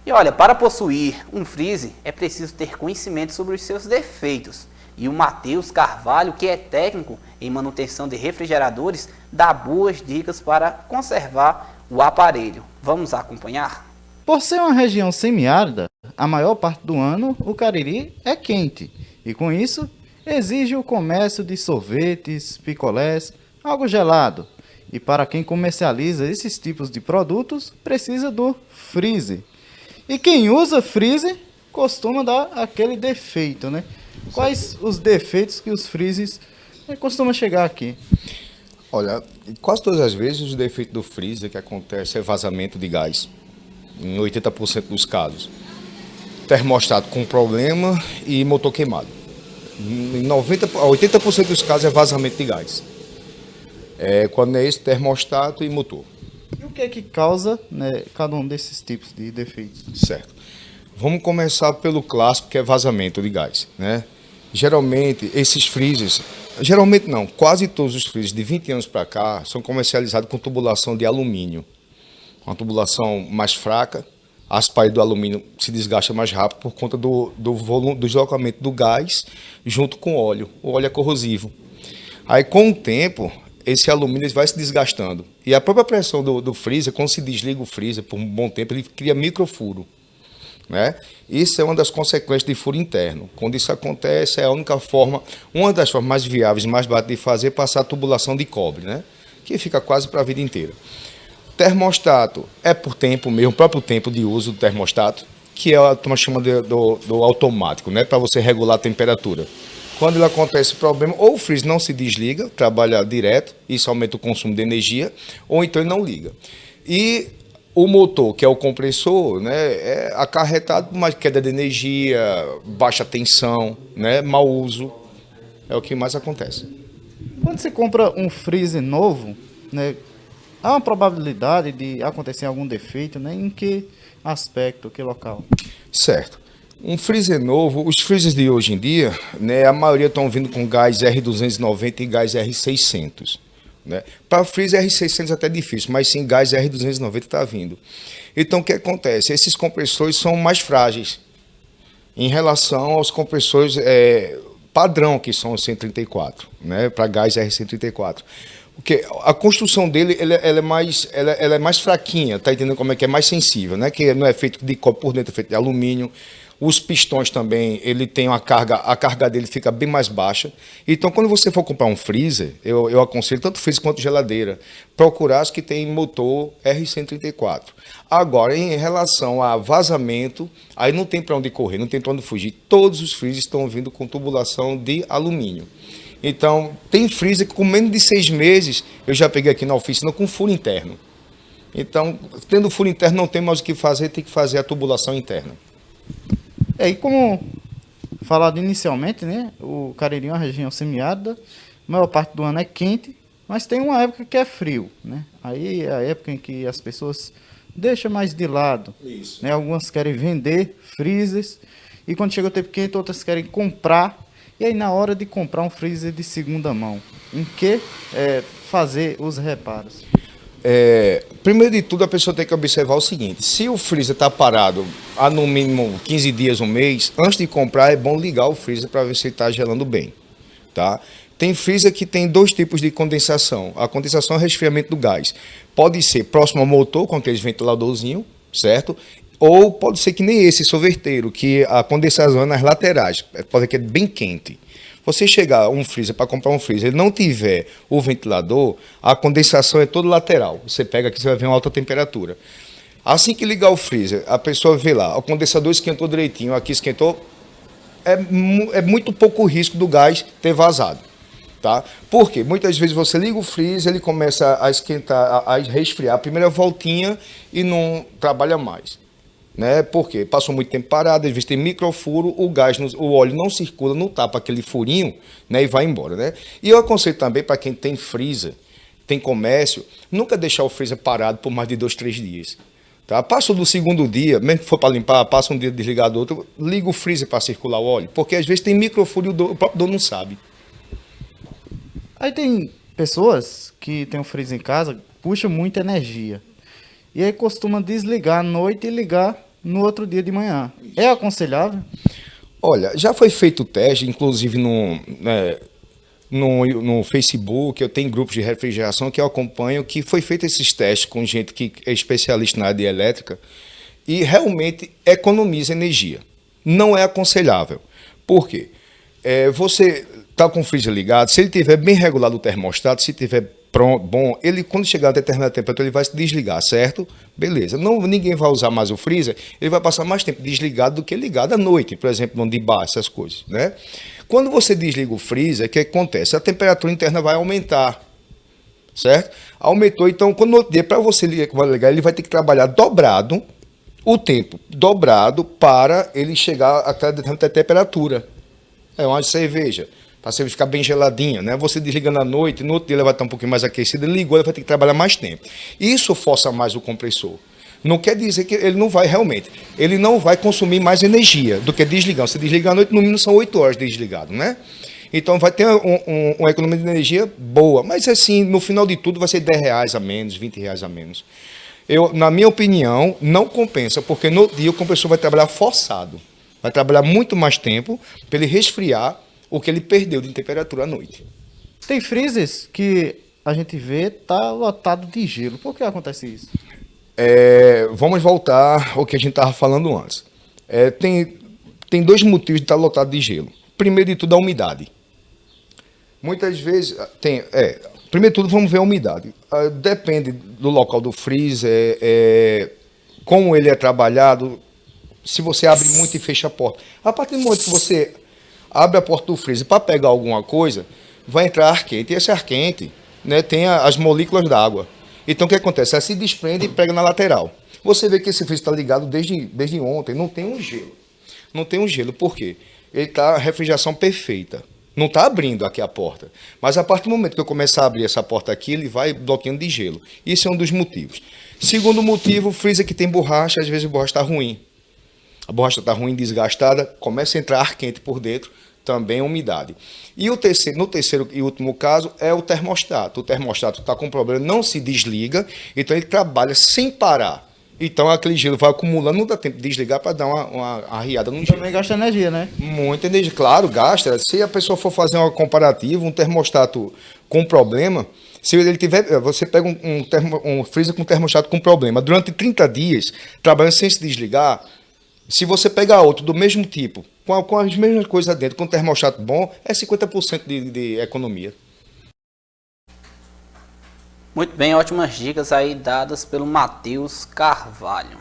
E olha, para possuir um freezer é preciso ter conhecimento sobre os seus defeitos. E o Matheus Carvalho, que é técnico em manutenção de refrigeradores, dá boas dicas para conservar o aparelho. Vamos acompanhar? Por ser uma região semiárida, a maior parte do ano o Cariri é quente e com isso exige o comércio de sorvetes, picolés, algo gelado. E para quem comercializa esses tipos de produtos, precisa do freezer. E quem usa freezer costuma dar aquele defeito, né? Quais os defeitos que os freezers costumam chegar aqui? Olha, quase todas as vezes os defeitos do freezer que acontece é vazamento de gás, em 80% dos casos. Termostato com problema e motor queimado. Em 80% dos casos é vazamento de gás. Quando é esse, termostato e motor. E o que é que causa, né, cada um desses tipos de defeitos? Certo. Vamos começar pelo clássico, que é vazamento de gás, né? Geralmente, esses freezers, geralmente não, quase todos os freezers de 20 anos para cá são comercializados com tubulação de alumínio. Uma tubulação mais fraca, as paredes do alumínio se desgastam mais rápido por conta do volume, do deslocamento do gás junto com o óleo. O óleo é corrosivo. Aí, com o tempo, esse alumínio vai se desgastando. E a própria pressão do freezer, quando se desliga o freezer por um bom tempo, ele cria microfuro, né? Isso é uma das consequências de furo interno. Quando isso acontece, é a única forma, uma das formas mais viáveis, mais baratas de fazer, é passar a tubulação de cobre, né? Que fica quase para a vida inteira. Termostato é por tempo mesmo, o próprio tempo de uso do termostato, que é a turma chama do automático, né? Para você regular a temperatura. Quando ele acontece problema, ou o freezer não se desliga, trabalha direto, isso aumenta o consumo de energia, ou então ele não liga. E o motor, que é o compressor, né, é acarretado por uma queda de energia, baixa tensão, né, mau uso, é o que mais acontece. Quando você compra um freezer novo, né, há uma probabilidade de acontecer algum defeito, né, em que aspecto, que local? Certo. Um freezer novo, os freezers de hoje em dia, né, a maioria estão vindo com gás R290 e gás R600. Né? Para freezer R600 é até difícil, mas sim gás R290 está vindo. Então o que acontece? Esses compressores são mais frágeis em relação aos compressores padrão, que são os 134, né, para gás R134. Porque a construção dele ela é mais fraquinha, tá entendendo como é que é mais sensível, né? Que não é feito de cobre por dentro, é feito de alumínio. Os pistões também, ele tem a carga dele fica bem mais baixa. Então, quando você for comprar um freezer, eu aconselho tanto freezer quanto geladeira, procurar as que tem motor R134. Agora, em relação a vazamento, aí não tem para onde correr, não tem para onde fugir. Todos os freezers estão vindo com tubulação de alumínio. Então, tem freezer que com menos de 6 meses, eu já peguei aqui na oficina com furo interno. Então, tendo furo interno, não tem mais o que fazer, tem que fazer a tubulação interna. E como falado inicialmente, né, o Cariri é uma região semiárida, a maior parte do ano é quente, mas tem uma época que é frio, né? Aí é a época em que as pessoas deixam mais de lado. Isso. Né? Algumas querem vender freezers, e quando chega o tempo quente, outras querem comprar. E aí, na hora de comprar um freezer de segunda mão, em que fazer os reparos? Primeiro de tudo, a pessoa tem que observar o seguinte: se o freezer está parado há no mínimo 15 dias, um mês, antes de comprar é bom ligar o freezer para ver se está gelando bem. Tá? Tem freezer que tem dois tipos de condensação. A condensação é o resfriamento do gás. Pode ser próximo ao motor, com aqueles ventiladorzinhos, certo? Ou pode ser que nem esse sorveteiro, que a condensação é nas laterais, pode ser bem quente. Você chegar um freezer para comprar um freezer, ele não tiver o ventilador, a condensação é toda lateral. Você pega aqui, você vai ver uma alta temperatura. Assim que ligar o freezer, a pessoa vê lá, o condensador esquentou direitinho, aqui esquentou, é muito pouco risco do gás ter vazado. Tá? Por quê? Muitas vezes você liga o freezer, ele começa a esquentar, a resfriar a primeira voltinha e não trabalha mais. Né? Porque passou muito tempo parado, às vezes tem microfuro, o óleo não circula, não tapa aquele furinho, né? E vai embora. Né? E eu aconselho também para quem tem freezer, tem comércio, nunca deixar o freezer parado por mais de 2, 3 dias. Tá? Passa do segundo dia, mesmo que for para limpar, passa um dia desligado outro, liga o freezer para circular o óleo, porque às vezes tem microfuro e o próprio dono não sabe. Aí tem pessoas que tem um freezer em casa, puxa muita energia. E aí costuma desligar à noite e ligar no outro dia de manhã. É aconselhável? Olha, já foi feito o teste, inclusive no Facebook, eu tenho grupos de refrigeração que eu acompanho, que foi feito esses testes com gente que é especialista na área de elétrica e realmente economiza energia. Não é aconselhável. Por quê? Você está com o freezer ligado, se ele tiver bem regulado o termostato, se tiver bom, ele quando chegar a determinada temperatura, ele vai se desligar, certo? Beleza. Ninguém vai usar mais o freezer, ele vai passar mais tempo desligado do que ligado à noite, por exemplo, no de bar, essas coisas, né? Quando você desliga o freezer, o que acontece? A temperatura interna vai aumentar, certo? Aumentou, então, quando no outro dia, para você ligar, ele vai ter que trabalhar dobrado, o tempo dobrado para ele chegar até determinada temperatura. É uma cerveja, para você ficar bem geladinha, né? Você desligando à noite, no outro dia ele vai estar um pouquinho mais aquecido, ele ligou, ele vai ter que trabalhar mais tempo. Isso força mais o compressor. Não quer dizer que ele não vai realmente, ele não vai consumir mais energia do que desligar. Se desligar à noite, no mínimo são 8 horas desligado, né? Então vai ter uma economia de energia boa, mas assim, no final de tudo vai ser R$10 a menos, R$20 a menos. Na minha opinião, não compensa, porque no dia o compressor vai trabalhar forçado. Vai trabalhar muito mais tempo para ele resfriar o que ele perdeu de temperatura à noite. Tem freezers que a gente vê tá lotado de gelo. Por que acontece isso? Vamos voltar ao que a gente estava falando antes. Tem dois motivos de estar lotado de gelo. Primeiro de tudo, a umidade. Muitas vezes primeiro de tudo, vamos ver a umidade. Depende do local do freezer, como ele é trabalhado, se você abre muito e fecha a porta. A partir do momento que você abre a porta do freezer para pegar alguma coisa, vai entrar ar quente. E esse ar quente, né, tem as moléculas d'água. Então o que acontece? Ela se desprende e pega na lateral. Você vê que esse freezer está ligado desde ontem, não tem um gelo. Não tem um gelo, por quê? Ele está refrigeração perfeita. Não está abrindo aqui a porta. Mas a partir do momento que eu começar a abrir essa porta aqui, ele vai bloqueando de gelo. Isso é um dos motivos. Segundo motivo, o freezer que tem borracha, às vezes a borracha está ruim. A borracha está ruim, desgastada, começa a entrar ar quente por dentro, também umidade. E no terceiro e último caso é o termostato. O termostato está com problema, não se desliga, então ele trabalha sem parar. Então aquele gelo vai acumulando, não dá tempo de desligar para dar uma arriada no gelo. Também gasta energia, né? Muita energia, claro, gasta. Se a pessoa for fazer uma comparativa, um termostato com problema, se ele tiver, você pega um freezer com termostato com problema, durante 30 dias, trabalhando sem se desligar, se você pegar outro do mesmo tipo, com as mesmas coisas dentro, com termostato bom, é 50% de economia. Muito bem, ótimas dicas aí dadas pelo Matheus Carvalho.